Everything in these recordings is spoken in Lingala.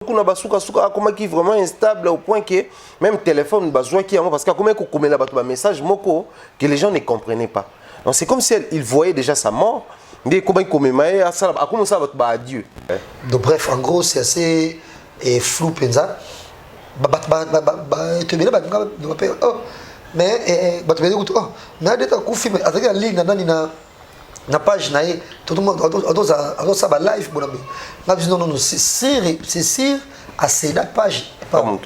kuna basuka suka comment qui vraiment instable au point que même téléphone besoin qui parce que comment qu'on met là ba message moko que les gens ne comprenaient pas. Donc c'est comme si il voyait déjà sa mort. Mais comment il commémorait à ça, à comment ça va adieu. Donc bref, en gros c'est assez flou penza. Mais mais deta ku film ataki en ligne na page na tout le monde ado ça ba live bonambe. Non c'est sûr à cette page pas mon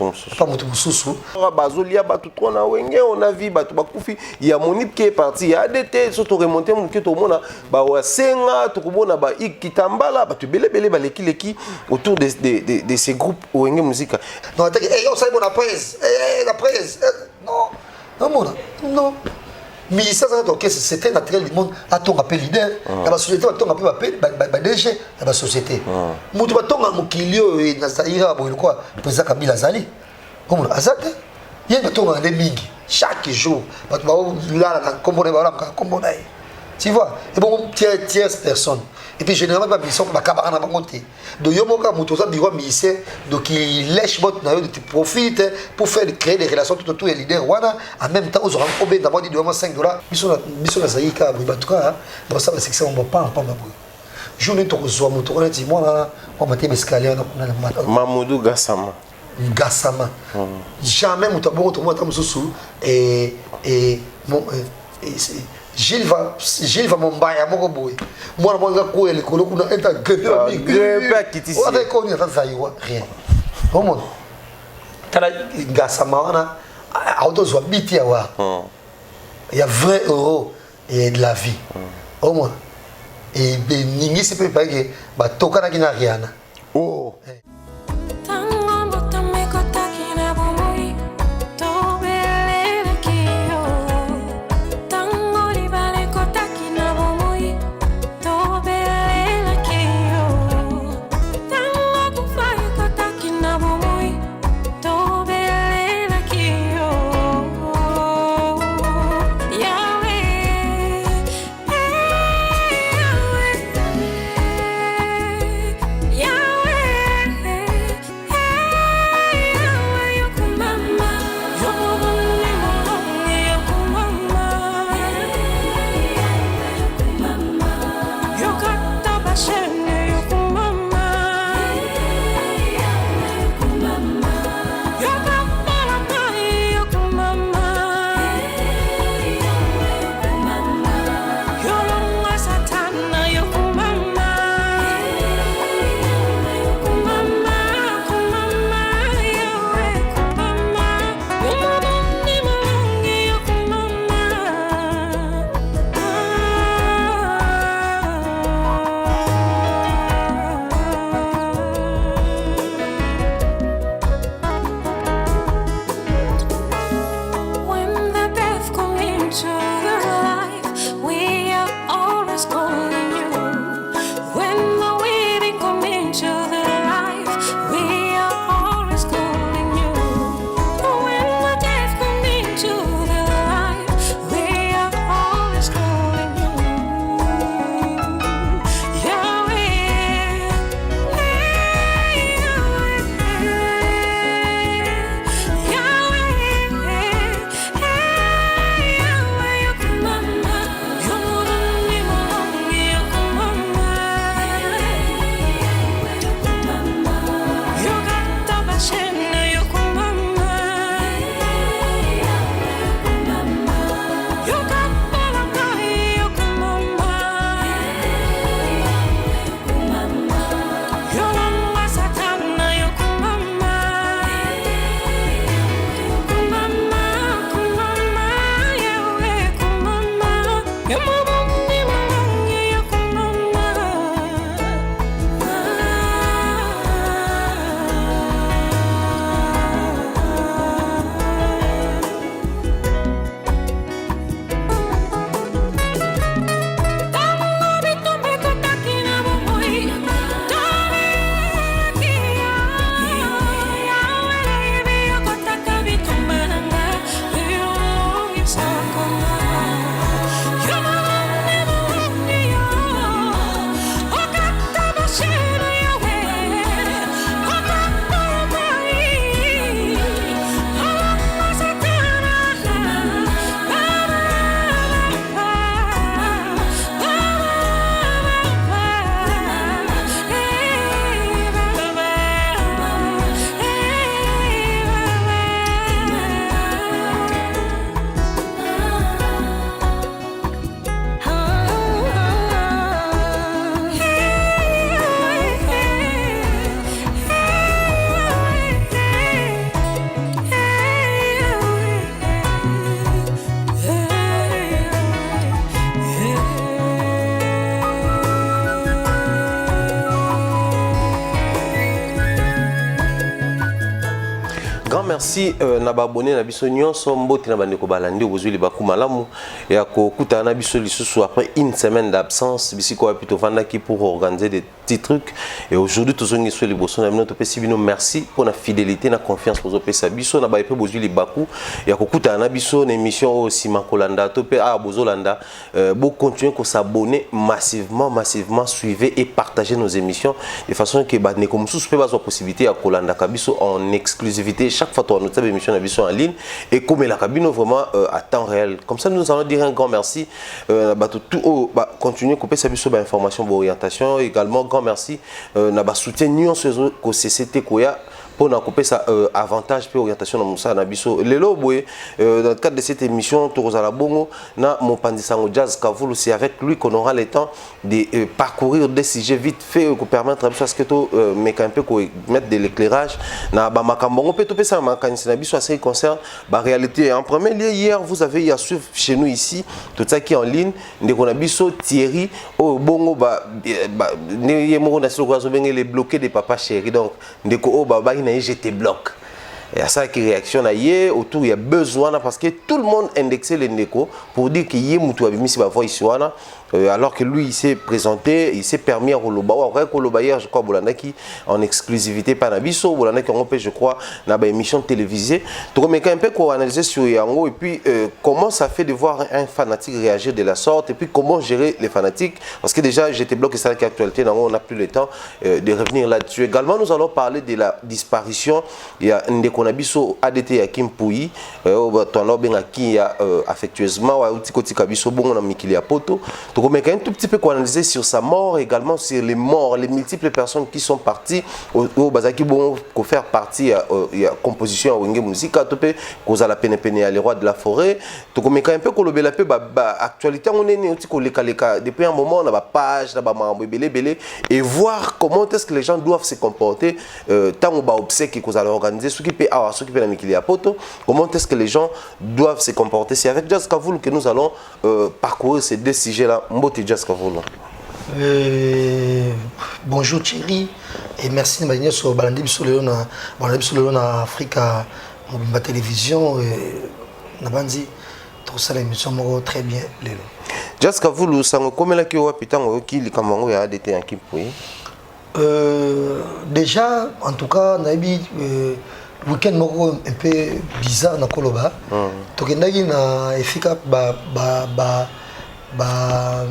mususu bazolia batu trop na wenge on a vu batu bakufi ya monip qui est parti ya DT surtout remonter mon kito mona ba wasenga to kubona ba ikitambala batu belebele ba leki autour de ces groupes wenge musique. Non ataki yo ça bon la presse la presse non mais ça c'était naturel du monde à ton appel leader dans la société à ton appel DG dans la société mutu batonga mukilio na Zaïra boyo quoi président Kabila Zali comme azate il y a batonga les mingi chaque jour batu ba là na kombo na tu vois et bon tierce personne et puis généralement pas mission ba kabara na monter de yomoka mutu za biro ministère donc il lèche bot na yo de profite pour faire créer des relations tout autour des leaders wana en même temps aux auront obé d'abord dit $5 biso na zaika ba tout cas bon ça c'est que ça on va pas journée to zo mutu on dit moi on m'a été escalier na Mamoudou Gassama jamais mutu bon to moi tamususu et Gilles va Mombaya moko boy moi nga ko ele ko kuna enta gëna mi pas kitisi on a connu ça zaïwa rien comment tala Gassama wana auto zo biti ya wa il y a 20 € et de la vie au moins et ningi c'est pas que ba tokana kina riana oh Grand merci na babonné na biso nyonso mbote na bandeko balandi ozuli bakumalamu ya kokuta na biso lisusu après une semaine d'absence bisiko ya plutôt vandaki pour organiser des petits trucs et aujourd'hui tous on sur les bosso na bino to pesi bino merci pour la fidélité na confiance pour pesa biso na ba pe bozuli baku ya kokuta na biso na émission aussi makolanda to pe a bozolanda bo continuer ko s'abonner massivement suivez et partagez nos émissions de façon que ba ne comme sous pe ba possibilité à kolanda kabiso en exclusivité chaque fois notre émission en ligne et comme la cabine vraiment à temps réel. Comme ça nous allons dire un grand merci continuer à couper sa biso information orientation également grand merci na soutien nuance ko CCT koya pour nous couper ça avantage pour orientation dans Moussa Nabiso. Lelo boye dans le cadre de cette émission Torozala Bongo na mon pandisango Jazz Kavoulou, c'est avec lui qu'on aura le temps de parcourir des sujets vite fait pour permettre à ce que tout mettre de l'éclairage na ba makambo peut tout ça makanisi na biso à ce qui concerne ba réalité. En premier lieu hier vous avez à suivre chez nous ici tout ça qui est en ligne ndeko na biso Thierry au bongo ba ne yemo na soko zo bengé les bloqués de papa chéri donc ndeko o baba je te bloque. Et à ça qui réaction hier autour il y a besoin parce que tout le monde indexé les ndeko pour dire qu'il y a mutu abimisi ba voix ici alors que lui il s'est présenté, il s'est permis à Roloba hier je crois Bolandaki en exclusivité par Nabiso Bolandaki on peut je crois dans une émission télévisée donc mais un peu qu'on analyser sur Yango et puis comment ça fait de voir un fanatique réagir de la sorte et puis comment gérer les fanatiques parce que déjà j'étais bloqué sur l'actualité on n'a plus le temps de revenir là-dessus. Également nous allons parler de la disparition il y a Ndeko Nabiso ADT à Kim Pouyi qui a affectueusement ou Tikoti Kabiso bon na Mikili Poto. Mais quand même tout petit peu analyser sur sa mort, également sur les morts, les multiples personnes qui sont parties au Bazaki bon faire partie il y a composition Wenge musique à topé cause à la peine à les rois de la forêt. Donc mais quand même peu qu'on le peu actualité on est né depuis un moment on a ba page là-bas belé et voir comment est-ce que les gens doivent se comporter tant on ba obsèque cause à organiser ce qui peut la Mikili Poto comment est-ce que les gens doivent se comporter. C'est avec Jazz Kavoulou que nous allons parcourir ces deux sujets là. Bonjour Thierry et merci de sur Balandi sur na Africa ma télévision na bandi tout ça l'émission très bien lelo. Jazz Kavoulou sango komela ki wa pitango ki likamango ya ADT en Kimpouyi. Déjà en tout cas nabi week-end moko un peu bizarre na Koloba. Tokendaki na efika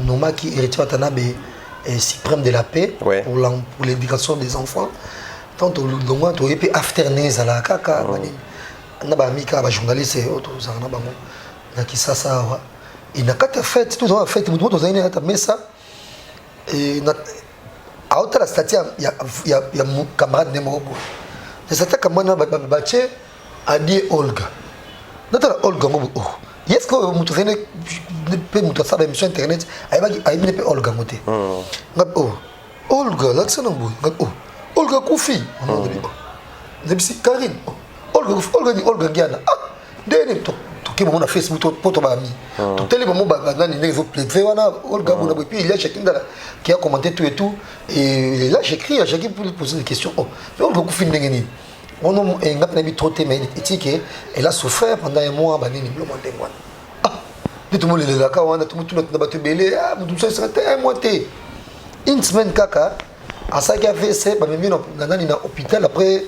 Nomaki héritier Watanabe suprême de la paix ouais. Pour l'éducation des enfants. Tant que l'on tu es afternaise à la kaka, na ba mika ba journaliste et autres zana bango na kisasa wa. Et na kata fête tout en fête mutu to zaina ta mesa et na a autre la statue il y a mon camarade Nemobo. C'est ça camarade ba bache a dit Olga. Notre Olga Mobo. Est-ce que vous avez une émission internet avec Olga Moté? Olga, là c'est un bout. Olga Koufi. Karine. Olga Giana. Ah, dernier qui m'a fait Facebook pour ton ami. Tout tel moment, Olga puis il y a chacun qui a commenté tout et tout. Et là j'écris à chacun pour lui poser des questions. Olga Koufi n'engagé. On a mis trop de mais elle a souffert pendant un mois. Ah, tout le monde est là, tout le monde a battu belé. Ah, tout ça c'est un mois. Une semaine caca. À ça qui a fait c'est, bah même dans l'hôpital après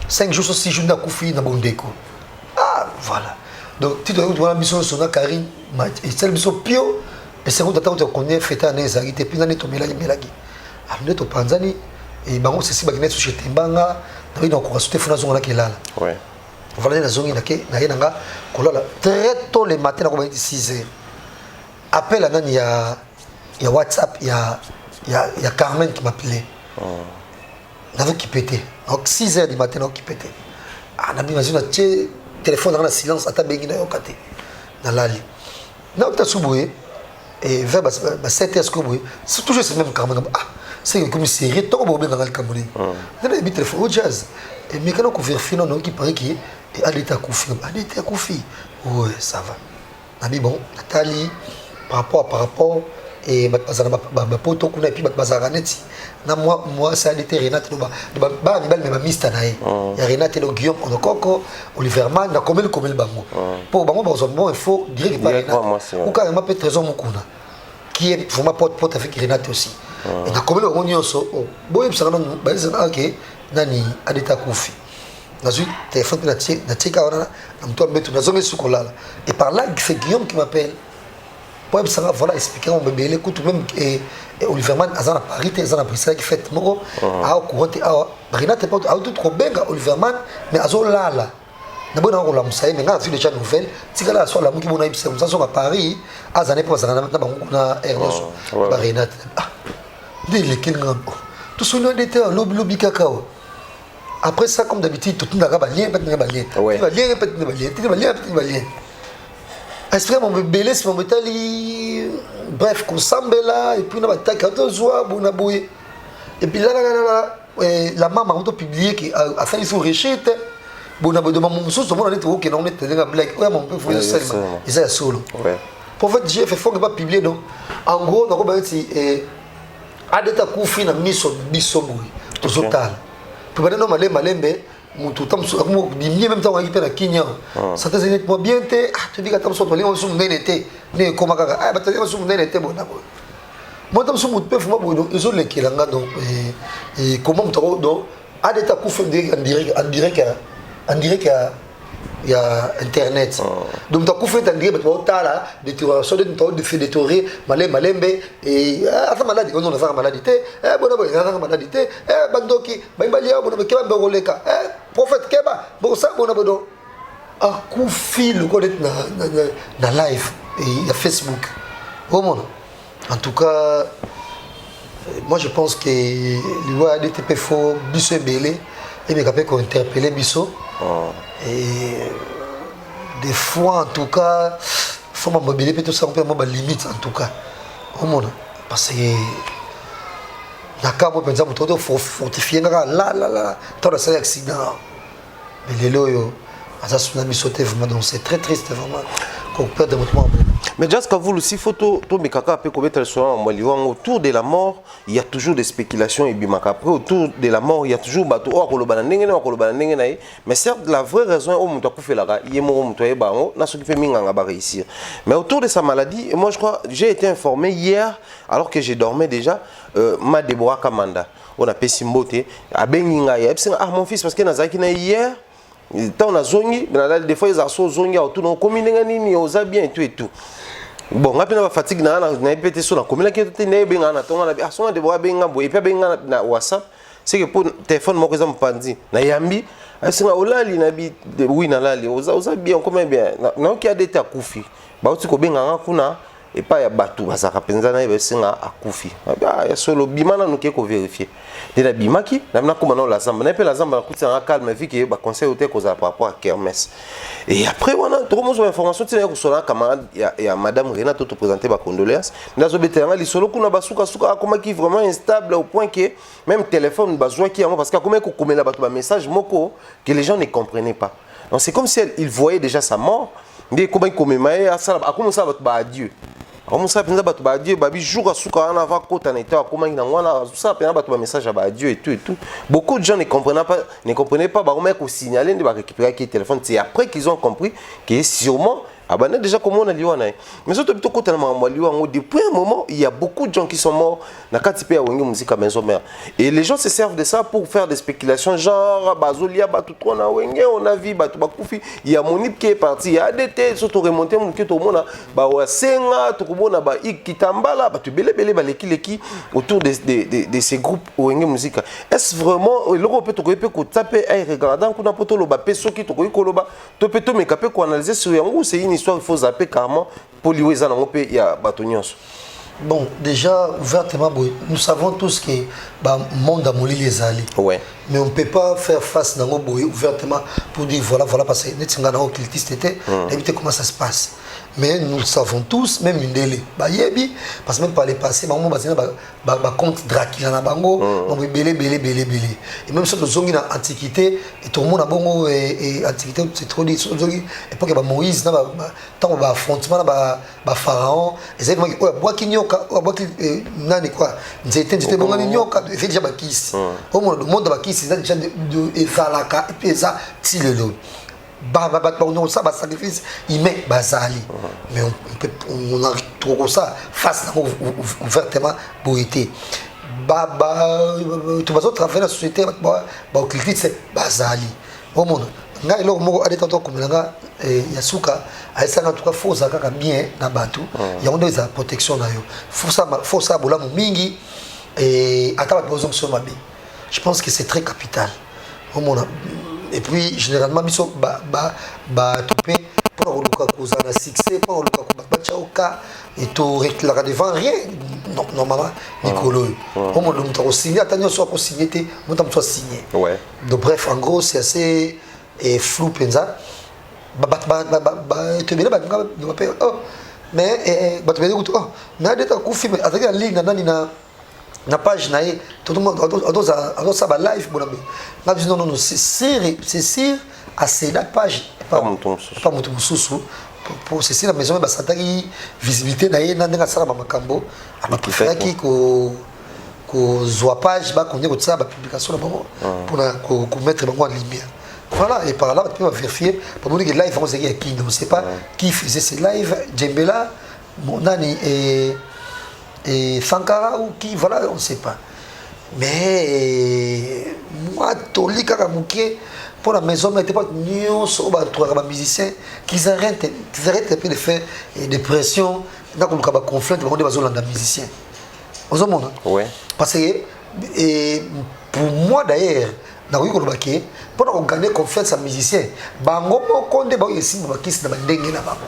5 jours ou 6 jours dans Koufi dans Bondeko. Ah, voilà. Donc tu dois voir la mission sur la Karine et celle mission Pio et c'est où tu connais fait à Nezari et puis dans les tombelagi melagi. Ah, nous to Panzani et bango c'est si bagnet sur chez Tembanga. Donc on va sauter fondation là qui est là. Ouais. Voilà la zone là qui na yenanga kolala très tôt le matin à 6h. Appel à nani il y a WhatsApp, il y a Carmen qui m'appelait. N'avait qui pétait. Donc 6h du matin qui pétait. Ah na imagine tu téléphone dans le silence à ta bengi na yokate. Na lali. Na ta suboué et vers 7h ce que c'est toujours ce même Carmen. Ah c'est comme si c'est tout bon dans le Cameroun. Il y a des téléphone au jazz. Et mais quand on vérifie non qui paraît qui est à l'état Koufi. À l'état Koufi. Ouais, ça va. Nabi bon, Nathalie par rapport et bazana ba poto kuna et puis bazana neti na moi ça était Renate no ba mibal mais mista na ya Renate no Guillaume Onokoko Oliver Man na komel bango pour bango bon il faut dire que pas Renate ou quand même peut trésor mukuna qui est vraiment pote avec Renate aussi et na komel bango nyonso boye bisana ba zana ok nani adeta kufi nazu téléphone na tika wana na mtu ametu na zonge sukolala et par là c'est Guillaume qui m'appelle pour ça voilà expliquer mon bébé les coups même et Oliver Man azana Paris azana Bruxelles qui fait moko a courant a Renate pas a tout trop benga Oliver Man mais azolala na bona ko la musaye mais nga déjà nouvelle tika la so la muki bona ibise ça sont à Paris azana pas azana na bango na Ernest ba Renate dit les kinga tout ce nom d'été lobby cacao. Après ça, comme d'habitude, tout le monde a lien, peut-être lien, lien. Est-ce que mon bébé, c'est mon métal, bref, qu'on s'emballe là, et puis on a attaqué à deux oies, bon aboué. Et puis là, la maman a publié qu'à fait, il faut réchiter. Bon aboué de mon sous, on a dit que non, on était dans la blague. Ouais, mon père, il faut le seulement. Et ça, solo. Pour fait, j'ai fait fort que pas publier, donc. En gros, on a dit, Adeta Koufi na miso bisoboui, tout total. Pour non malembe mutu tamso mo dimie même temps on a na Kenya ça te zénit moi bien te tu dis que tamso to limo sum nenete ne koma kaka ah batali sum nenete bona bo moi tamso mutu pe fuma bo izo le kilanga donc et comment mutu do Adeta Koufi en direct il y a internet donc tu as coupé ta direct tu as là de tu as sorti de fait de tourner malembe et à maladie on a maladie bon maladie bandoki baimbalia bon keba ngoleka prophète keba bon ça bon bodo a Koufi le connaître na live et il y a Facebook au monde en tout cas moi je pense que les voix DTP faut biso belé et mais capé qu'on interpeller biso et des fois en tout cas faut m'mobiliser peut-être ça on peut avoir limite en tout cas au monde parce que la camo par exemple tout faut fortifier là tant de ces accidents mais les loyo ça tsunami sauté vraiment donc c'est très triste vraiment qu'on perd de mouvement. Mais juste quand vous aussi photo to mikaka peut commettre autour de la mort il y a toujours des spéculations et bimaka après autour de la mort il y a toujours bato o ko lobana ndenge na mais certes la vraie raison au mutu akufela il est mort mutu ebango na soki pe minganga ba réussir mais autour de sa maladie moi je crois j'ai été informé hier alors que j'ai dormi déjà ma Deborah Kamanda on a pesi mbote abenginga ya mon fils parce que nazaki na hier tant na zongi des fois ils aso zongi autour donc comme nini oza bien et tout bon ngapena ba fatigue na pété sur la commune qui était né benga na tonga na son de boa benga bo et puis benga na WhatsApp c'est que pour téléphone mo exemple pandi na yambi asinga olali na bi oui na lali oza bien comme bien na ki a dete akufi ba uti ko benga ngakuna et pas ya batu bazaka penza na yebesinga akufi ya solo bimana nuke ko vérifier de la bimaki na koma na la zamba na pe la zamba na kutsanga calme vu que ba conseil hotel ko za par rapport à kermesse et après voilà trop mo information tina ko sola camarade ya madame Renate te présenter ba condoléances ndazo betanga li solo kuna basuka akoma qui vraiment instable au point que même téléphone bazwa ki parce que comme ko komela batu ba message moko que les gens ne comprenaient pas donc c'est comme si il voyait déjà sa mort mais comment commémorer à ça comment ça va adieu comme ça penza batu ba Dieu babi jour asuka na va kota na eta comment na ngwana ça penza batu ba message ba Dieu et tout beaucoup de gens ne comprenaient pas ba remettre au signaler de ba récupérer qui téléphone c'est après qu'ils ont compris que sûrement abana déjà comment on a liwa na mais surtout plutôt kota na mwa liwa depuis un moment il y a beaucoup de gens qui sont morts na kati pe ya wengi musique maison mère et les gens se servent de ça pour faire des spéculations genre bazolia batu trop na wenge on a vu batu bakufi il y a Monip qui est parti il y a ADT surtout remonter mon ki to mona ba wasenga to kubona ba ikitambala batu belé baleki autour de ces groupes wenge musique est-ce vraiment le groupe to ko taper ay regardant kuna poto lo ba peso ki to ko loba to peto me kapé ko analyser sur yango c'est une histoire il faut zapper carrément pour lier ça dans il y a batonions. Bon, déjà, ouvertement, nous savons tous que le monde a moulu les alliés. Ouais. Mais on ne peut pas faire face dans ouvertement pour dire voilà, parce que nous sommes dans le cultiste, éviter comment ça se passe. Mais nous savons tous, même une délai. Parce que même par les passés, compte Dracula na bango, belé. Et même sur le dans l'Antiquité, et tout le monde a bon et Antiquité, c'est trop dit. Et puis Moïse, tant qu'on va affrontement, Pharaon, et c'est moi qui nyoka, nani quoi, c'était bon nyoka, fait déjà bakis. Au monde de bakis, c'est déjà de ezalaka et puis ça tilelo. On ça sacrifice il met bazali mais on a trop ça face ouvertement boité tu vas travailler la société au critique c'est bazali au monde ngai lo moko adeta to kumulanga yasuka aisanga tuka forza kaka bien na batu ya ndo za protection na yo forza bola mingi et ataba besoin sur mabe je pense que c'est très capital au monde. Et puis généralement biso topé pour cause un succès pour batchauka et to réclamer devant rien normalement Nicolo au monde on signé attention soit signé on soit signé donc bref en gros c'est assez flou penza te bien mais na deta ku film attaquer la ligne na page na tout le monde a ça ba live bonabe na non c'est sûr à cette page pas mon mususu pour c'est la maison ba sataki visibilité na na ndanga sala makambo abakifaki ko zoa page ba connait ko ça ba publication na bango pour mettre bango en lumière. Voilà, et par là tu peux vérifier pour nous que live on sait qui ne sait pas qui faisait ces live Djembela Monani et Sankara ou qui, voilà, on ne sait pas. Mais moi, Toli Karamuké, pour la maison, mais pas de musiciens qui arrêtent un peu de faire des pressions, dans le conflit, on est des musiciens. Vous avez oui. Parce que pour moi d'ailleurs, pour gagner confiance à musicien, bango konde ba yesi ba kisi na bandenge na bango.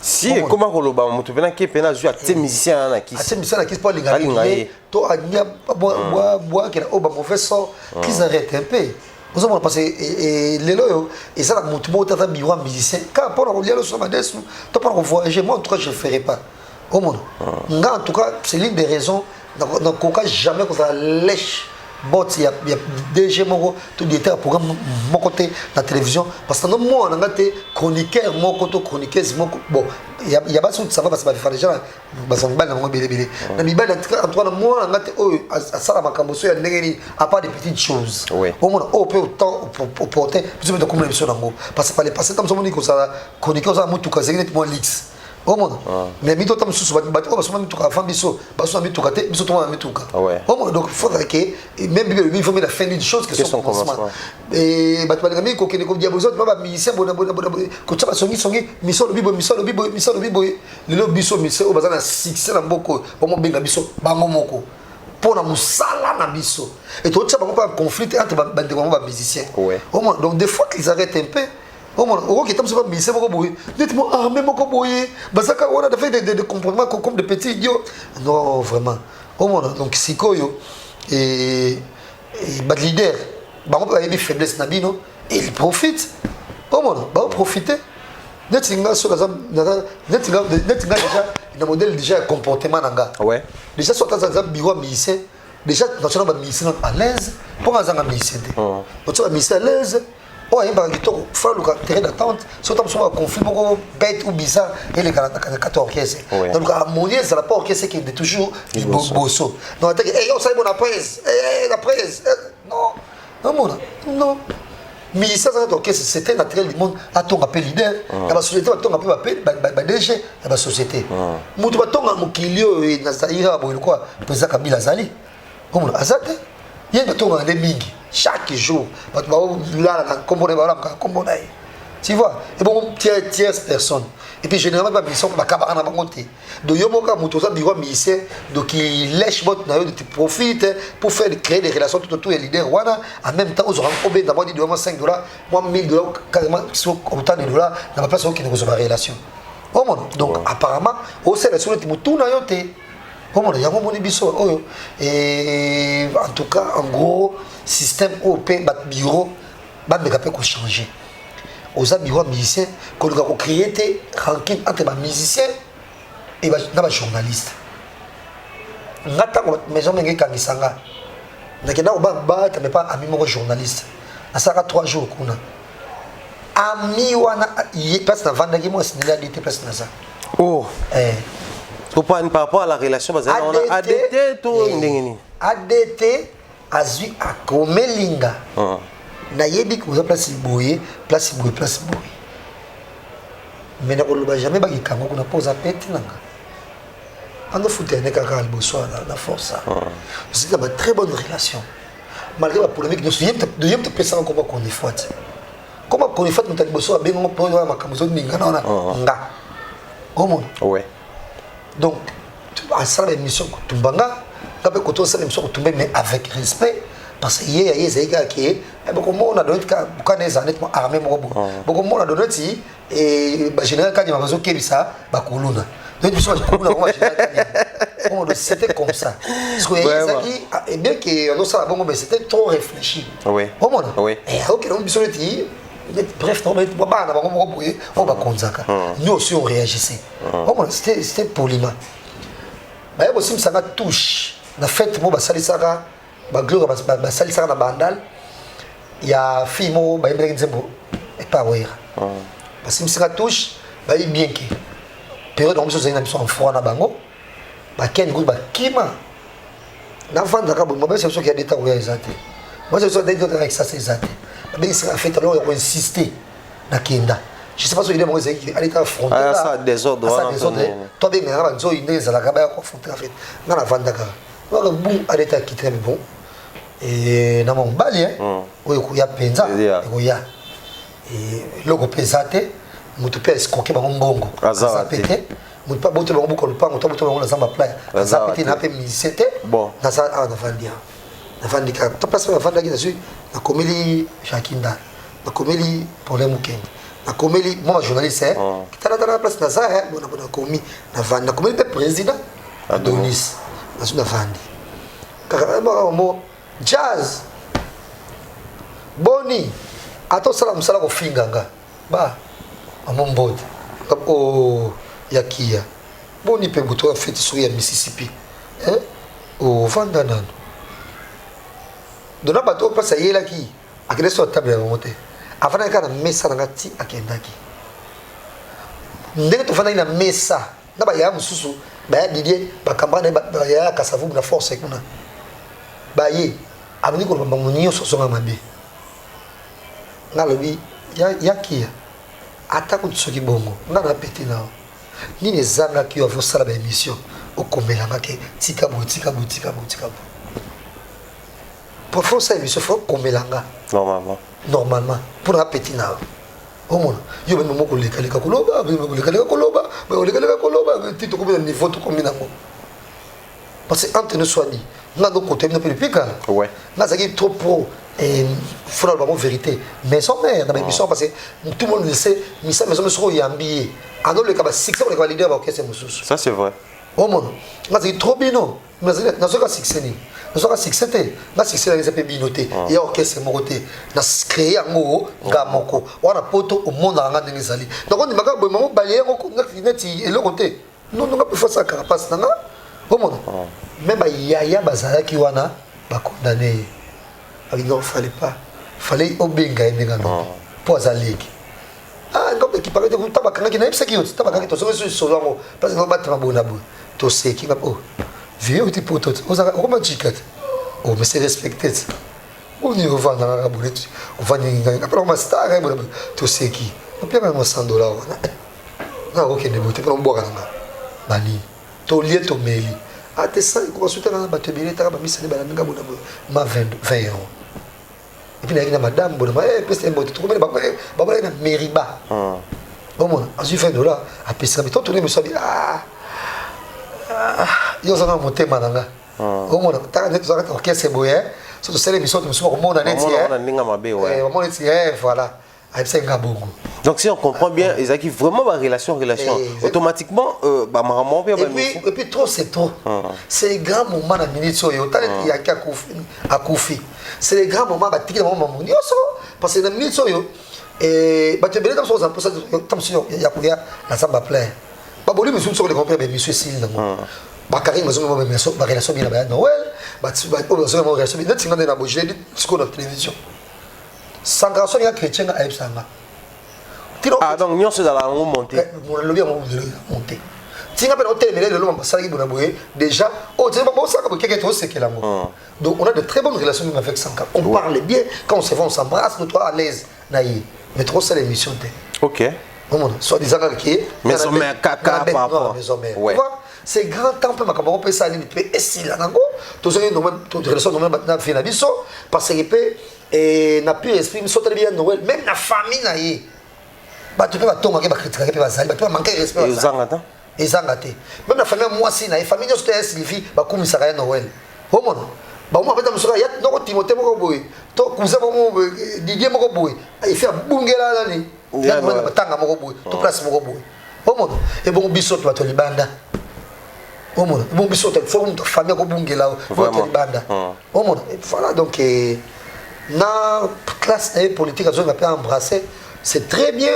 Si comment koloba mutu pena ke pena zu ate musicien na kisi. Ate musicien na kisi pour linga to anya boa que o ba mauvais son qu'ils arrêtent un peu. Vous avez passé lelo yo et ça la mutu mo tata biwa musicien car pour regarder le son madesu to pour voyager moi en tout cas je ferai pas. Au monde. En tout cas c'est l'une des raisons dans coca jamais qu'on ça lèche. Bon, il y a DG Moko, tout était un programme mon côté la télévision parce que moi on a été chroniqueur mon côté chroniqueuse bon il y a pas ça va parce que faire déjà parce qu'on balle belé na mi balle en tout cas moi on a été à ça ma camboso ya ndengeni à part des petites choses au moins au peu autant pour porter plus de comme l'émission d'ango parce que par les passé comme ça on dit que ça chroniqueur ça mutu ka zengene moi lix au monde mais mi totam sous ba parce que mi tuka fam biso baso mi tuka te biso to mi tuka au monde donc il faudrait que même il faut mettre la fin d'une chose que son commencement et ba tu mi ko kene ko diabozo ba musicien bona ko tsa songi misolo bibo le biso mise o bazana succès na mboko o mo benga biso bango moko pona musala na biso et to tsa bango pas conflit entre bande ba musicien au monde donc des fois qu'ils arrêtent un peu. Oh mon, oh qui est pas misé beaucoup boy. Dites-moi ah même beaucoup boy. Basaka on a fait des comportements comme des petits idiots. Non vraiment. Oh mon donc sikoyo et bad leader. Bah on peut y avoir faiblesse nabino et il profite. Oh mon, bah profiter. Netinga sur la netinga déjà le modèle déjà comportement nanga. Ouais. Déjà soit dans bureau misé. Déjà national ba misé à l'aise pour un zanga misé. Oh. Tu vas misé à l'aise. Oh, il y a un faut le terrain d'attente. Surtout sur un conflit beaucoup bête ou bizarre et les 14 orchestres. Donc l'harmonie, c'est la pas orchestre qui est toujours du bosso. Non, on sait bon la presse, la presse. Non. Mais ça c'est orchestre, c'était naturel du monde. À ton appel leader, la société, à ton appel DG, la société. Mutu batonga mukilio et Nazaira boy quoi, président Kabila Zali. Comme azate, il y a batonga les mingi. Chaque jour, tu vois, et bon, tierce personne. Et puis généralement, la mission, la cabane à monter. Donc, il y a un motosa biwa ministère, donc il lèche votre naïo, tu profites pour faire créer des relations tout autour des leaders. Voilà, en même temps, vous aurez combien d'abord dit $5, moi $1000, carrément, autant de dollars, dans ma place qui ne reçoit pas relation. Donc, apparemment, au sein de la société, tout naïo, comment il y a un biso et en tout cas en gros système OP bat bureau bat de capé ko changer aux bureaux musiciens qu'on a créé des rankings entre les musiciens et les journalistes. Ngata maison mengi kangisanga. Nakenda oba mais pas ami mon journaliste. Asaka 3 jours kuna. Ami wana place na vanda ki moi sinela dit place na ça. Oh. Pour par rapport à la relation on a ADT tout ndengeni. ADT azui akomelinga. Na yebi ko place boye. Mais na ko loba jamais ba kikango kuna posa peti nanga. On a foutu un écart à la force. C'est une très bonne relation. Malgré la polémique, nous sommes de penser comment qu'on est foutu. Comment qu'on est foutu, nous avons besoin de bien pour la camisole n'ingana nga. Comment? Ouais. Donc, à ça l'émission tumbanga, quand on côté ça l'émission tumbé mais avec respect. Parce que hier il y a des gars qui beaucoup monde a donné quand les années armé beaucoup monde a donné si et général quand il m'a besoin qu'il ça ba kuluna. Donc c'était comme ça. Parce que bien que on ça bon mais c'était trop réfléchi. Oui. Oui. Et OK on besoin de bref non mais on va konzaka. Nous aussi on réagissait. C'était poliment. Mais aussi ça m'a touché. La fête moi ba salisaka ba gloire ba salisaka na bandal. Il y a fimo ba yembele nzembo et pas ouais. Parce que ça touche ba bien que période où nous sommes en froid na bango ba ken go ba kima na vendre ka bon moi c'est sûr qu'il y a des temps où il y a exacté moi c'est sûr d'être avec ça c'est exacté mais c'est en fait alors on insister na kenda je sais pas si il est moi c'est qu'il allait affronter ça désordre toi bien na ba nzo inde za la ka ba confronter en fait na la vendre ka wa bon allait quitter mais bon et na mon bali hein oui il y a penza il y a et logo pesate mutu pe escroquer ba ngongo ça pété mutu pas bote ba ngombo ko lupango to bote ba ngombo na zamba playa ça pété na pe misete bon na ça na vandia na vandika to passe na vanda ki dessus na komeli Shakinda na komeli problème ukeng na komeli moi journaliste qui tala na place na ça bon na komi na vanda na komeli pe président Adonis na vandi carrément mo jazz boni ato sala musala ko finganga ba amombode o yakia boni pe buto fait sur ya Mississippi o vanda nano dona bato pasa yela ki akele so table ya monte afana kana mesa na ngati akendaki ndenge to fana ina mesa na ba ya mususu ba ya Didier ba kambana ba ya kasavu na force kuna ba ye abuni ko ba munyo so songa mabe ngalobi yakia atako tsoki bongo ngana peti nao nini zanga ki ovo sala ba émission okomelanga ke tika bo pour faire ça émission faut komelanga normalement pour la peti nao omona yo ben moko lekaleka koloba tito ko niveau to komina ngo parce que entre nous soit dit ngado côté na pe pika ouais ngazaki trop pro et faut la vérité mais son mère dans l'émission parce que tout le monde le sait mais ça maison sera yambié alors le kaba succès pour les leader ba orchestre mususu ça c'est vrai oh mon ngazaki trop bino mais na soka succès ni na soka succès te na succès les pe binoté et orchestre mo côté na créer ngo ngamoko wana poto au monde anga ndenge zali donc on maka bo mamo balayer ko ngati et le côté non pas faire ça carapace nanga oh mon même ba yaya bazala ki wana ba condamné. Il ne fallait obenga ndengano pour azaleki ngombe ki parle de tabakanga ki na ipsa ki yoti tabakanga to so solongo parce que battre mabona bo to seki ngabo vieux petit potot oza comment chikat oh mais c'est respecté on y va dans la boulette on va ni après on star to seki on peut même $100 na OK ne bote pour mboka nga bani to lié to meli ate ça ko soutenir na batebele ta ba misane ba nga bona ma 20 €. Et puis il y a madame bonne peste un botte tout comme ba na meriba bon moi as fait $, a pesa mais tourner me sabi yo ça na monter mananga bon moi ta net ça ka orchestre boye so to sele mission to so mo na net on ninga mabe ouais mo net voilà a pesa nga bongo. Donc si on comprend bien Ezaki vraiment ma relation automatiquement bah maman et puis trop c'est trop c'est les grands moments na minute so yo talent ya akufi c'est les grands moments ba tiki maman nyonso parce que na minute so yo et bah tu bien dans son pour ça comme si il y a couvert la samba plein bah bon lui monsieur sur les compères mais monsieur Sil non bah Karim mais on mais so bah relation bien à Noël bah tu bah on a relation bien tu n'as pas bougé ce qu'on a télévision sans grâce il y a chrétien à Epsanga ah donc nous sommes dans la montée mon le bien monter tu n'as pas hôtel mais le long ça qui bon aboyer déjà oh c'est pas bon ça comme quelqu'un trop c'est que l'amour donc on a de très bonnes relations même avec Sanka on parle bien quand on se voit on s'embrasse nous toi à l'aise naïe mais trop ça l'émission OK soit disant qui mais caca par rapport ouais c'est grand temps pour ma peut ça limite et si là nango tout ça nous même toute relation nous même na fait na biso parce que peut et n'a plus esprit sauter bien Noël même la famille naïe bah tu peux pas tomber ba critiquer ba ça bah tu vas manquer respect et zangate même la famille moi si na famille nous c'était Sylvie ba kumisa ka Noël oh mon ba moi peut-être monsieur ya non Timothée moko boy to cousin moko Didier moko boy il fait bungela nani ya moi ba tanga moko boy to place moko boy oh mon et bon biso to to libanda oh mon bon biso to faut une famille ko bungela to libanda oh mon voilà donc na classe politique à zone a embrasser c'est très bien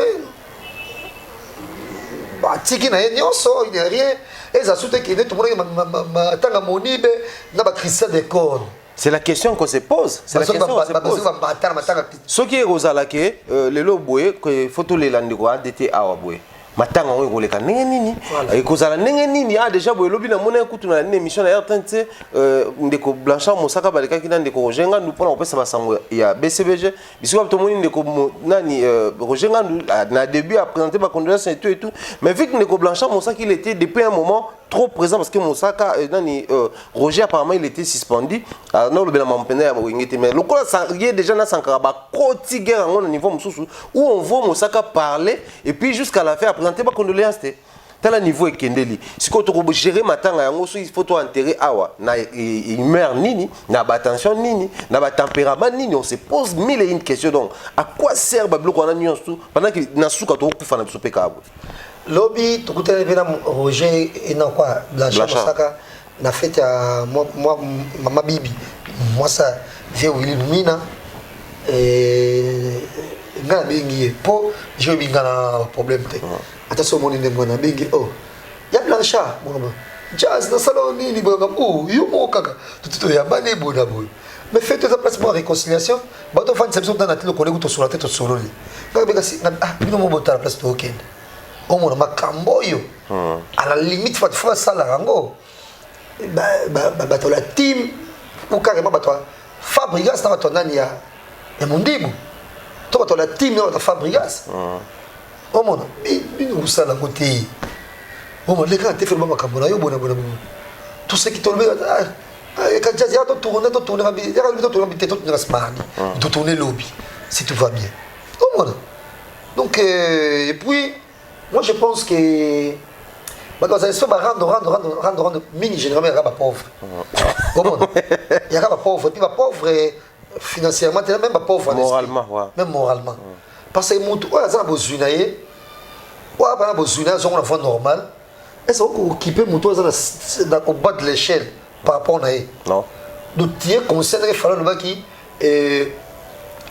bah tiki na nyonso il n'y a rien et ça soute qui est tout le monde tanga monibe na ba Christian de corps c'est la question qu'on se pose c'est la question qu'on se pose ce qui est rosala que le loboye que photo les landiko d'été awa boye matanga ngo ngoleka nini ekozala nini a déjà boye lobi na mona kutu na émission na RTNC ndeko Blanchard Mosaka baleka kina ndeko Rogenga nous pona opesa basango ya BCBG biso to moni ndeko nani Rogenga na début a présenté ba condoléances et tout mais vu que ndeko Blanchard Mosaka il était depuis un moment trop présent parce que Mosaka nani Roger apparemment il était suspendu non le bela mampena ya ngete mais lokola il est déjà na sankara ba kotiger ngo na niveau mususu où on voit Mosaka parler et puis jusqu'à la fin présenter ba condoléances tel niveau ekendeli siko to ko gérer matanga yango so il faut to enterrer awa na humeur nini na ba tension nini na ba tempérament nini on se pose mille et une questions donc à quoi sert ba bloko na nuance tout pendant que na suka to kufa na biso peka abo lobby to kutana bena Roger et na quoi Blanchard Mosaka na fête à moi mama bibi moi ça vieux Willy Lumina et ngana bengi po je bingana problème te attention mon inde ngana bengi oh ya Blanchard bon jazz na salon ni bonga oh yo mo kaka tout ya bane bona boy mais faites ça place pour réconciliation bato fan c'est dans la télé ko to sur la tête solo li ngana benga si bino mo bota la place to okende o mo makambo yo à la limite faut ça la rango bato la team ou carrément bato Fabregas na bato nani ya Mondibu to bato la team na Fabregas o mona bino usala côté o mona les gars te fait le makambo na yo bona tout ce qui te le quand tu as tourné to tourner lobby si tout va bien o mona donc et puis moi je pense que parce que ça va rendre mini généralement il y a pas pauvre il y a pas pauvre puis pas pauvre financièrement même pas pauvre moralement même moralement parce que mutu oya za bozuna ye oya bana bozuna zo na fond normal est-ce qu'on occuper mutu za au bas de l'échelle par rapport à non donc tu es conscient qu'il fallait le qui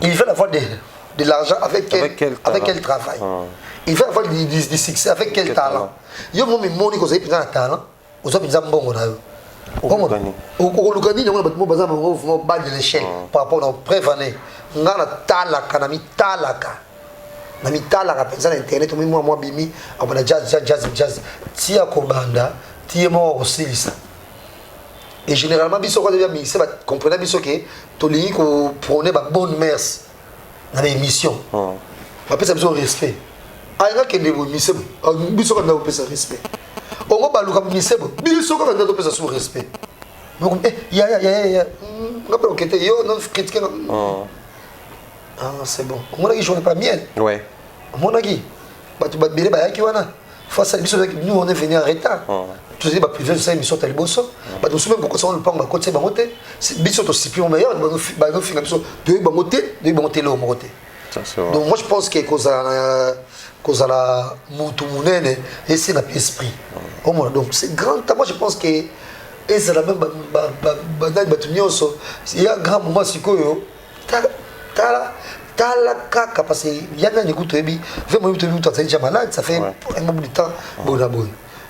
il veut avoir de l'argent avec quel travail il veut avoir du succès avec quel talent yo mo moni ko zepi na talent ozo pinza mbongo na yo o lukani na mo baza mo bas de l'échelle par rapport à prévaner ngana talaka na mitalaka penza na internet moi bimi abana jazz tia ko banda tie mo osilisa et généralement biso ko devia mi c'est ba comprendre biso que to lingi ko prôner ba bonne mœurs dans l'émission ba pesa biso respect aïna kende bo misebo biso kana opesa respect ongo baluka misebo biso kana ndo opesa sous respect donc ya ngapa okete yo non critiquer c'est bon on a qui joue pas bien ouais on a qui ba tu ba bele ba yaki wana face à biso nous on est venu en retard tu sais ba privé ça émission taliboso ba nous même beaucoup ça on le prend ba côté ba moté biso to sipi on meilleur ba no finga biso de ba moté le moté donc moi je pense que cause la mutu munene et c'est l'esprit au moins donc c'est grand moi je pense que et c'est la même il y a un grand moment sikoyo tala kaka parce que yana nikuto ebi vraiment nikuto ebi tu déjà malade ça fait un moment de temps bon d'abord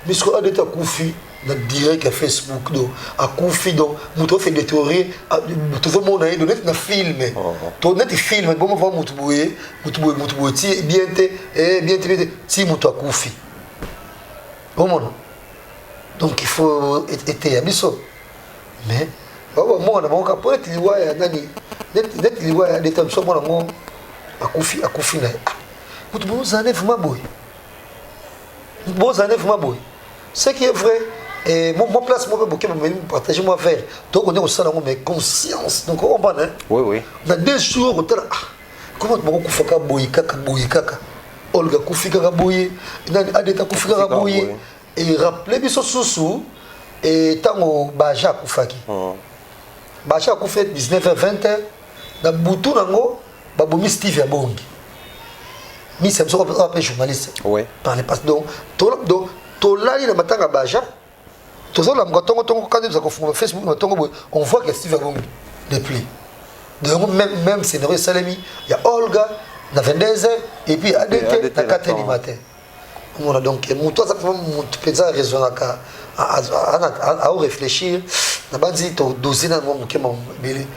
mais ce qu'on a déjà koufi na direct à Facebook do a koufi do muto fait des théories muto vraiment na do net na film to net film bon mo muto boye ti bien te si muto a koufi bon mon donc il faut être abisso mais moi na monka pour être liwaya nani net liwaya de tam so mo ngo akufi na muto bo zanef maboy ce qui est vrai et mon place moi beaucoup me partager moi faire donc on est au salon mais conscience donc on va oui dans 2 jours comment tu vas kufaka boy kaka Olga kufika boy nani adeta kufika boy et rappeler biso susu et tango baja kufaki baja kufet 19h20 na butu nango babomi Steve ya bongi mi c'est ça on journaliste par les passe donc tolali na matanga baja tozo la mgotongo tongo quand nous avons Facebook matongo on voit que Steve Bongi depuis donc même scénario Salemi il y a Olga na 22h et puis ADT na 4h du matin on a donc muto ça mon pesa raison à réfléchir na banzi to doser na mo kema belé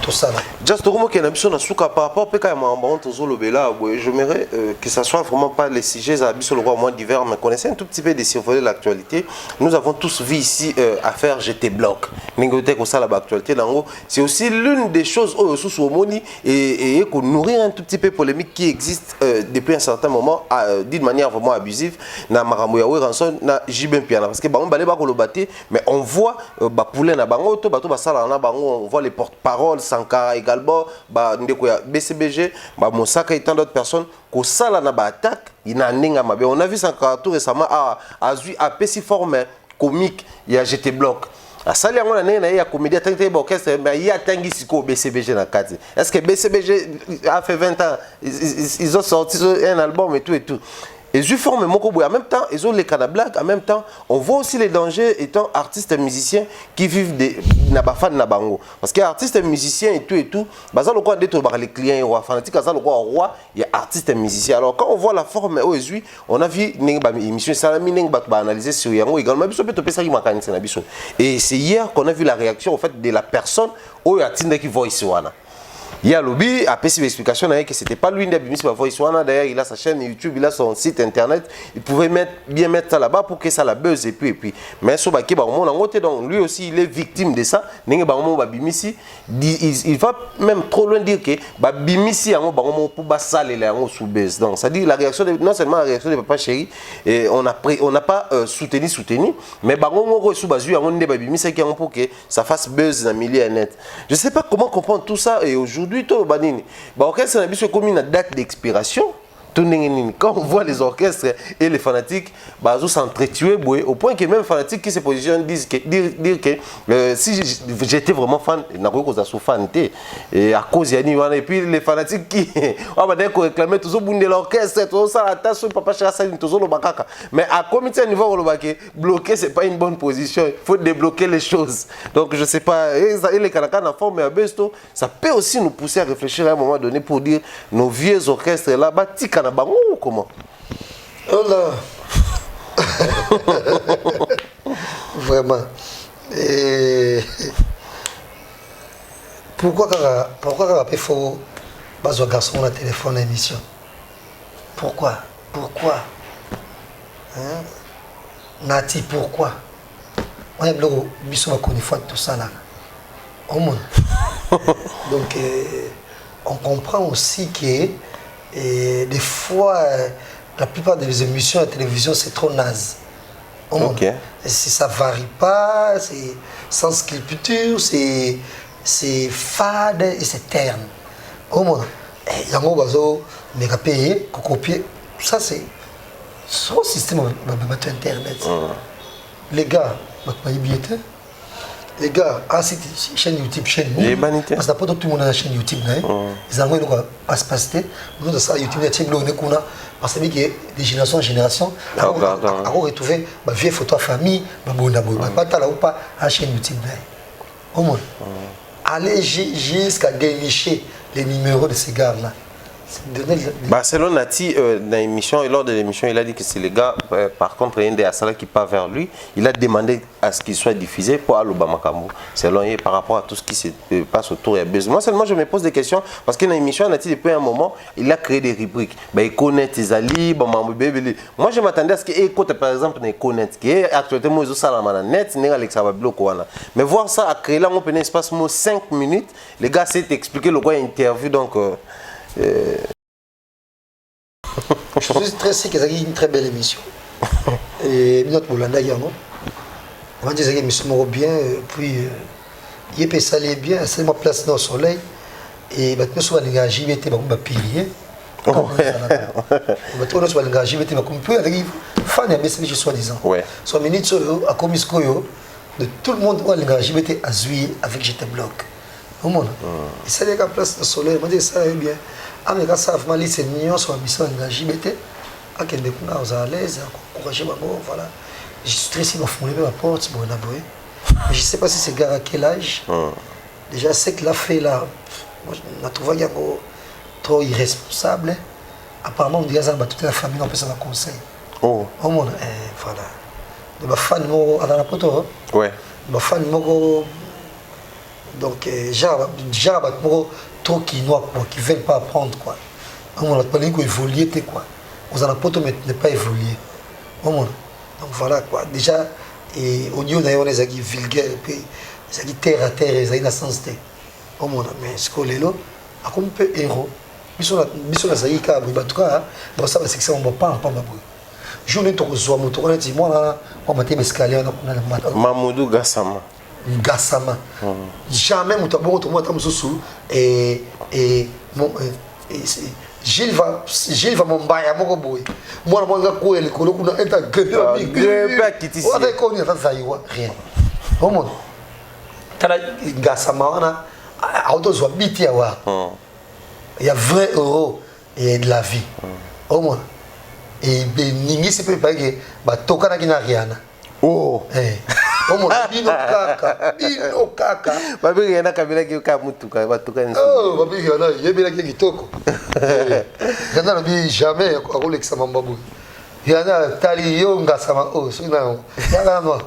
tout ça là. Just comme qu'il y a une mission à souka par rapport à j'aimerais que ça soit vraiment pas les sujets à le roi moins divers, mais connaissez un tout petit peu de survoler l'actualité. Nous avons tous vu ici affaire GT Bloc. C'est aussi l'une des choses sous Omoni et qu'on nourrir un tout petit peu polémique qui existe depuis un certain moment d'une manière vraiment abusive. Na Maramoyawe Ranson na Jibem Piana parce que on balé ba kolobaté mais on voit ba poulet na bango to bato ba sala na bango on voit les porte-parole Sankara également ba ndeko ya BCBG ba Mosaka et tant d'autres personnes ko sala na ba attaque ina ninga mabe on a vu Sankara tout récemment a si forme comique il y a GT Bloc a sali yango na nena ya comédie tant que orchestre mais il y a tangi siko BCBG na kati est-ce que BCBG a fait 20 ans ils ont sorti un album et tout et je forme mon cobo en même temps ils ont les cas de blague en même temps on voit aussi les dangers étant artistes et musiciens qui vivent des nabafan nabango parce que artistes et musiciens et tout bazal le quoi d'être les clients roi fanatique ça le roi il y a artistes et musiciens alors quand on voit la forme aujourd'hui on a vu nenga émission salami nenga ba analyser sur yango également biso peut pesa ki makanisi na biso et c'est hier qu'on a vu la réaction en fait de la personne au atinde qui voice wana. Il y a lobby a fait explication que c'était pas lui qui a voice wana d'ailleurs il a sa chaîne YouTube il a son site internet il pouvait bien mettre ça là-bas pour que ça la buzz et puis mais so ba ki ba mon ngote donc lui aussi il est victime de ça ninga ba mon ba bimisi il va même trop loin dire que ba bimisi yango ba mon pour ba saler yango sous buzz donc ça dit la réaction non seulement la réaction de papa chéri et on n'a pas soutenu mais ba mon sous bazu yango ndé ba bimisi qui yango pour que ça fasse buzz dans milieu net je sais pas comment comprendre tout ça et aujourd'hui orchestre comme une date d'expiration. Quand on voit les orchestres et les fanatiques, ils s'entretuent au point que même les fanatiques qui se positionnent disent que si j'étais vraiment fan, et à cause de et puis les fanatiques qui réclamaient tout de l'orchestre, tout ça, mais à comité niveau bloquer, c'est pas une bonne position, il faut débloquer les choses. Donc je sais pas, et les Kanakans en forme ça peut aussi nous pousser à réfléchir à un moment donné pour dire nos vieux orchestres là-bas, comment? Oh là. Vraiment. Et pourquoi il faut un garçon à téléphone à l'émission? Pourquoi hein? Nati, pourquoi? On a tout ça là. Au monde. Donc on comprend aussi que et des fois, la plupart des émissions à la télévision, c'est trop naze. Okay. Si ça ne varie pas, c'est sans sculpture, c'est fade et c'est terne. Il y a un bazo, mais payer, copier. Ça, c'est son système de Internet. Les gars, les gars, c'est une chaîne YouTube, parce que pas tout le monde a une chaîne YouTube. Ils ont pas se passer. Nous, dans YouTube, parce que des générations en génération, on retrouve ma vieille photo à famille, ma bonne pas à la chaîne YouTube. Allez jusqu'à dénicher les numéros de ces gars-là. Bah, selon Nati, dans l'émission, et lors de l'émission, il a dit que c'est les gars, par contre, il y a un des Asala qui part vers lui. Il a demandé à ce qu'il soit diffusé pour Alobama Kambo. Selon lui, par rapport à tout ce qui se passe autour, il y a besoin. Moi, seulement, je me pose des questions parce que dans l'émission, Nati, depuis un moment, il a créé des rubriques. Bah, il connaît tes alliés, moi, je m'attendais à ce qu'il écoute, par exemple, il connaît. Actuellement, ils ont ça dans la net, mais voir ça, à créer là, on peut un espace 5 minutes. Les gars, c'est expliquer le quoi interview, donc. Je suis très sûr que c'est une très belle émission. Et notre Bolanda Yango. On va dire que je me bien, puis il peut s'aller bien, c'est ma place dans le soleil. Et maintenant, je vais l'énergie, je vais me pilier. Je vais l'énergie, je vais me pilier. Fan de je suis disant. Soit minute à Komiskoyo, de tout le monde, l'énergie, je vais azouiller avec j'étais bloc. Au monde. Et c'est la place dans le soleil, je dis ça bien. Ah, mais quand ça va mal, c'est mignon, soit mission engagée, mettez. Ah, qu'elle est à l'aise, encourager ma mort, voilà. Je suis stressé, il m'a fondé ma porte, bon, je ne sais pas si c'est gars à quel âge. Déjà, c'est que l'a fait là, moi, je trouvé trop irresponsable. Apparemment, on dit que toute la famille, on peut s'en conseil. Oh, mon, voilà. De ma fan, à la poto. Ouais. Ma fan, donc, genre, trop qui noient, quoi, qui ne veulent pas apprendre, quoi. On a pas dit qu'on évolue, quoi. On a pas ne pas évoluer. Donc voilà, quoi. Déjà, et au niveau d'ailleurs, les aguilles vulgaires, les aguilles terre à terre, les aguilles na sens té. Mais ce qu'on est là, à comme peu héros. Bisous les aguilles car en tout cas, bon ça c'est que ça on va pas en bruit. Journée to zo moto on dit moi là, on m'a été escalier on a Mamoudou Gassama. Gassama. Jamais mon tabou to moi tam sous et mon Gilles va m'embaya mon boy. Moi nga ko ele ko kuna eta pas quitter ici. On a connu ça rien. Au monde. Tala Gassama wana auto zo biti ya wa. Il y a 20 € et de la vie. Au moins. Et Ningi se prépare que toka na Rihanna. Oh. Au moins, bino kaka. Babi Rihanna kabila ki ka mutuka, batuka nsi. Oh, babi Rihanna, yebela ki kitoko. Rihanna no bi jamais akolexa mambabu. Rihanna tali yo ngasama oh, sina. Yanga no.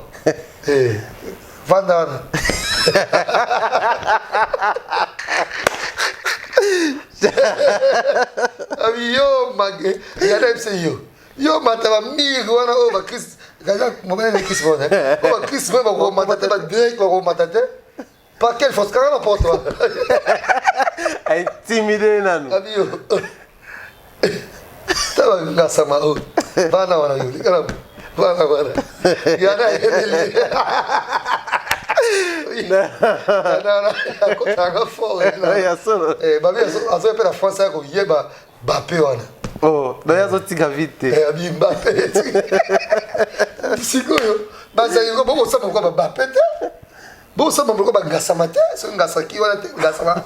Vandana. Abi yo mag Rihanna yo mataba migo wana o ba Chris gaza mobile ni Chris bona o ba Chris ba ko matata ba direct ba ko matata pas quelle force quand pour toi intimidé nanu abi yo taba ngasama o bana wana yo kana bana Rihanna ele non, fort. Babi azo pe la France ko yeba Mbappé wana. Oh, d'ailleurs zotika vite. Abi Mbappé. Sikoyo, bazali ko boko sama ko Mbappé te. Bo sama ko ba ngasama te, so ngasaki wana te ngasama.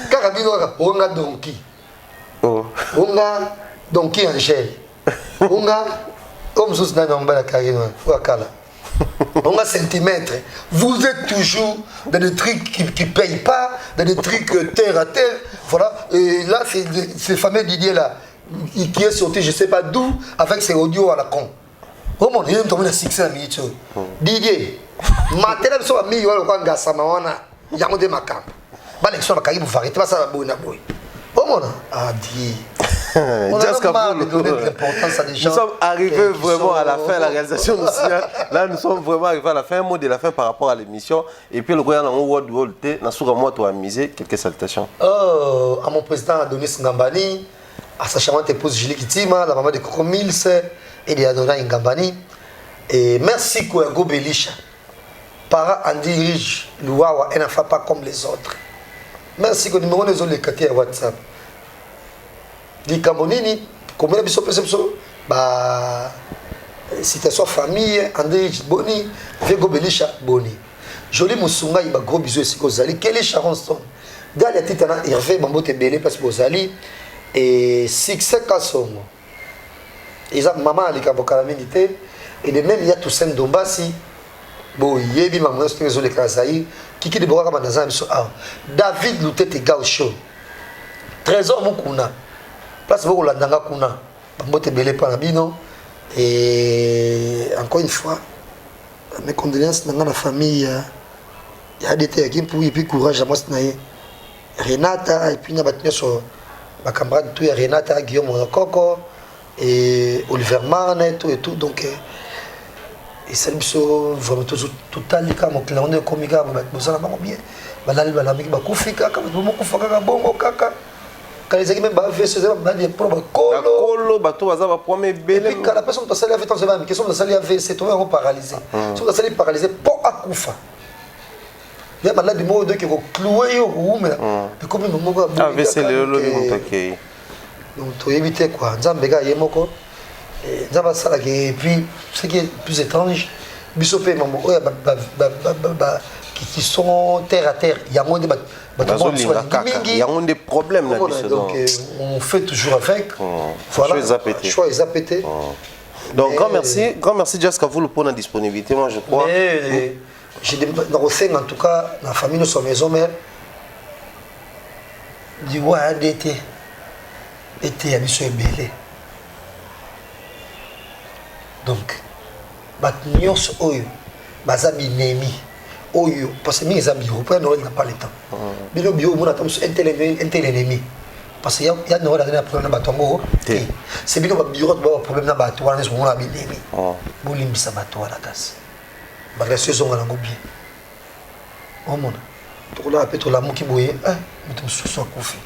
Kaka bino ka onga donkey. Oh. Onga donkey Angel. Onga comme sous na nombala karino, wakala. On a centimètres. Vous êtes toujours dans des trucs qui ne payent pas, dans des trucs terre à terre. Voilà. Et là, c'est ce fameux Didier là, qui est sorti, je ne sais pas d'où, avec ses audios à la con. Oh mon Dieu, il y a un succès à minute. Didier, maintenant, je suis ami, je suis Gassama, il y a un de ma camp. Je suis un vous arrêtez pas ça, oh mon Dieu. Nous sommes arrivés vraiment à la fin, la réalisation nous signale. Là, nous sommes vraiment arrivés à la fin, un mot de la fin par rapport à l'émission. Et puis, le gouvernement World World T, moi, tu as misé quelques salutations. À mon président Adonis Ngambani, à sa charmante épouse Julie Kitima, la maman de Coco Mills et de Adonai Ngambani. Et merci Kouago Belisha. Para en dirige l'Ouawa, elle ne fait pas comme les autres. Merci que nous avons les quartiers à WhatsApp. Di Cambonini, comme la biso bah citation famille André Boni, Vego Belisha Boni. Joli Musunga il ba gros bisous ici Kozali, Kelly Charonson. Dans les titres Hervé Mambote Belé parce que Kozali et Succès Kasongo. Ils ont maman ali Kabokalamité et de même il y a Toussaint Dombasi Bon, yebi maman c'est les Kazaï Kiki de Boraka Manazam so David Lutete Gao Show. Trésor Mukuna. Place beaucoup landanga kuna. Mbote belé par bino et encore une fois mes condoléances dans la famille il y a des terres qui pour et puis courage à moi c'est Renata et puis na batnya so ma camarade tout Renata Guillaume Coco et Oliver Marne et tout donc et ça biso vraiment total ka mo clan de komika ba ça ba bien balali balami ba kufika ka mo kufaka ka bongo kaka quand les équipes ba fait ce ba des pro ba kolo bato baza ba premier belé et puis quand la personne t'a sali avait ton mais question de sali avait c'est toi paralysé si on sali paralysé pour akufa il y a malade mo de qui ko clouer yo mais comme mo ko AVC le lobi montaki donc tu éviter quoi nzambe ga yemoko nzamba sala et puis ce qui est plus étrange bisopé maman qui sont terre à terre il y a moins de il y a des problèmes là donc on fait toujours avec voilà choix est zapété donc grand merci Jessica vous pour la disponibilité moi je crois j'ai des en tout cas la famille de son maison mère du roi d'été était à monsieur belé donc bat nyos oyo baza binemi oyo parce que mes amis européens n'a pas le temps bino bio mona tam intel ennemi parce que y a no la problème na batongo c'est bino ba bureau ba problème na bato wana so mona binemi bolimbisa bato wana kasi ba la saison ngana ngo bien o mona to la peto la muki boye mutu susu akufi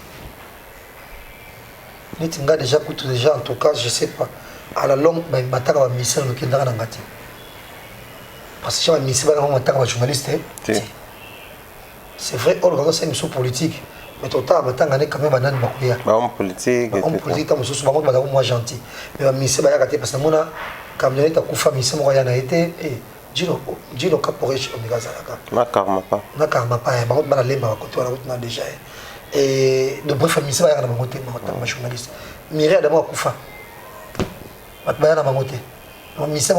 nitinga déjà coûte déjà en tout cas je sais pas à la longue ba bataka ba mission le kindanga na ngati parce que je suis un journaliste. C'est vrai, on a une mission politique. Mais tout le temps, on a quand même un homme politique. Un politique, moi gentil. Mais je suis parce que moi, quand je suis un mission, je été. Dino Caporich, on est là. Na karma pas. Déjà. Et de bref, je suis un journaliste. Mireille d'abord Koufa. Je suis un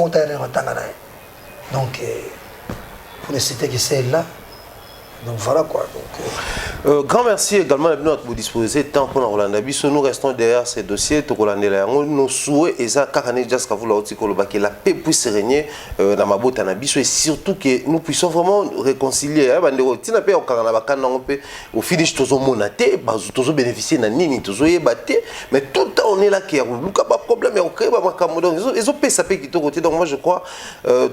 donc, pour ne citer que celle-là, donc voilà quoi. Donc, grand merci également à notre disposer temps pour Rolanda Biso. Nous restons derrière ces dossiers. Nos souhaits et ça, car on est déjà ce que vous l'avez que la paix puisse régner dans ma botte à Biso et surtout que nous puissions vraiment réconcilier. Au finish, tous les monatés, tous bénéficier d'un nini, tous les battés, mais tout le temps on est là qui a pas problème et on crée pas ils ont payé ça paix qui tout côté. Donc moi je crois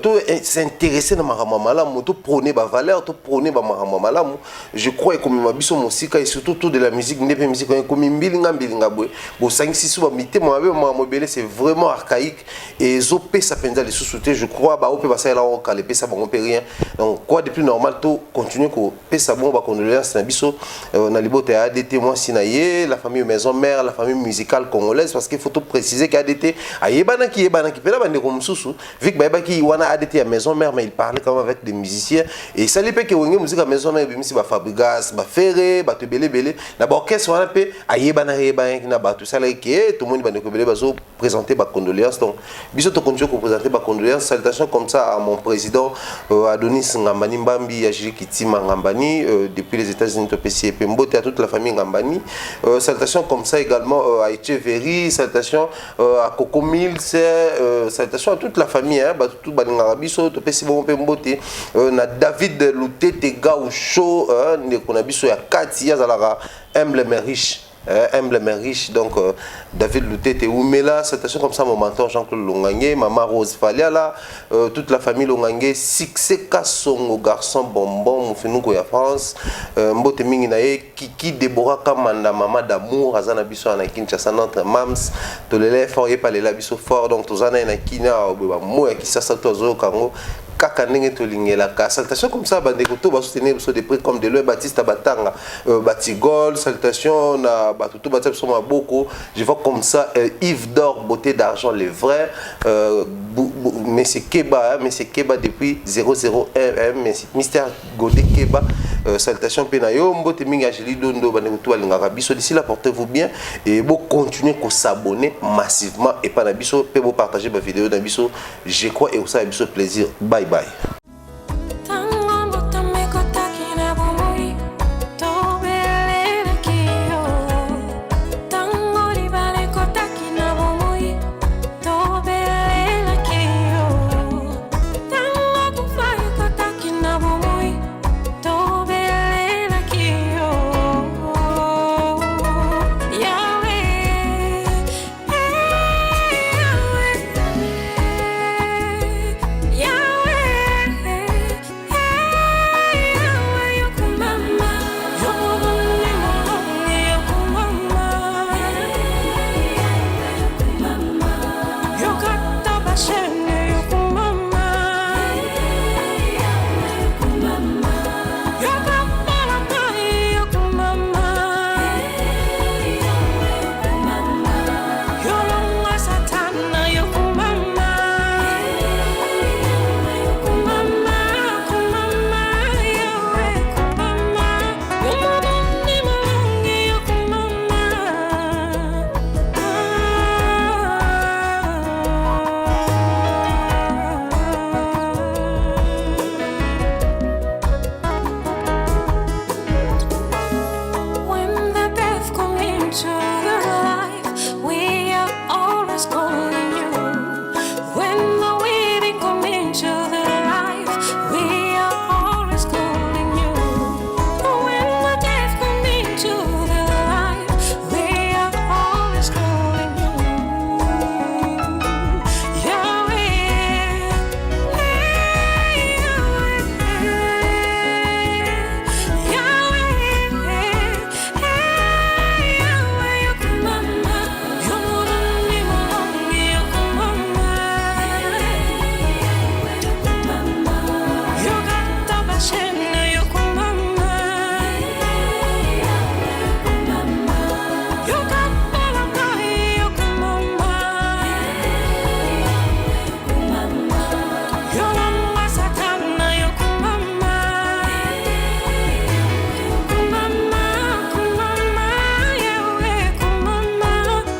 tout s'intéresser dans ma malam, tout prôner ma valeur, tout prôner ma malam. Je crois que ma biso musika et surtout tout de la musique n'est pas musique comme mbilinga boy bo 5 6 ba mité moi mobile c'est vraiment archaïque et zopé ça penza les sous-soutés je crois ba opé ba ça là on calé ça bon peut rien donc quoi de plus normal tout continuer ko pé ça bon ba condoléances na biso na libote ADT moi sinaye la famille maison mère la famille musicale congolaise parce qu'il faut tout préciser qu'ADT ayebana ki pela bande ko mususu Vic ba ki wana ADT à maison mère mais il parlait quand même avec des musiciens et ça lui fait que wenge musique à maison mère bimisi ba Fabrigas ba Ferré ba te belé na ba orchestre wana pe ayebana na ba tout ça là que tout le monde bande ko belé bazo présenter ba condoléances donc biso to continue ko présenter ba condoléances salutations comme ça à mon président Adonis Ngambani Mbambi Ajiri Kitima Ngambani depuis les États-Unis to PC Pembote à toute la famille Ngambani salutations comme ça également à Echeverry salutations à Coco Mills salutations à toute la famille ba tout balinga biso to PC Pembote na David Lutete Gao Show ne qu'on a biso ya Kati ya zalaka humble mais riche donc David Lutete Oumela salutations comme ça mon mentor Jean-Claude Longangé maman Rose Faliala toute la famille Longangé Succès Kassongo garçon bonbon Moufinuko ya France mbote mingi na ye Kiki Deborah Kamanda maman d'amour azana biso na Kinshasa notre mams to lele fort et pas les biso fort donc tozana na kina ba mo ya kisasa tozo kango kaka ndenge tolingela ka salutation comme ça bande ko to ba soutenir so des prix comme de Louis Baptiste Batanga Batigol salutation na batutu batep so maboko je vois comme ça Yves d'or beauté d'argent les vrais monsieur Keba depuis 001 Mystère Godé Keba salutation penayo mbote mingi Angélie Dondo bande ko to balingaka biso d'ici là portez-vous bien et bon continuer ko s'abonner massivement et pas na biso pe bo partager ma vidéo na biso je crois et ça biso plaisir bye bye.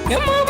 Yama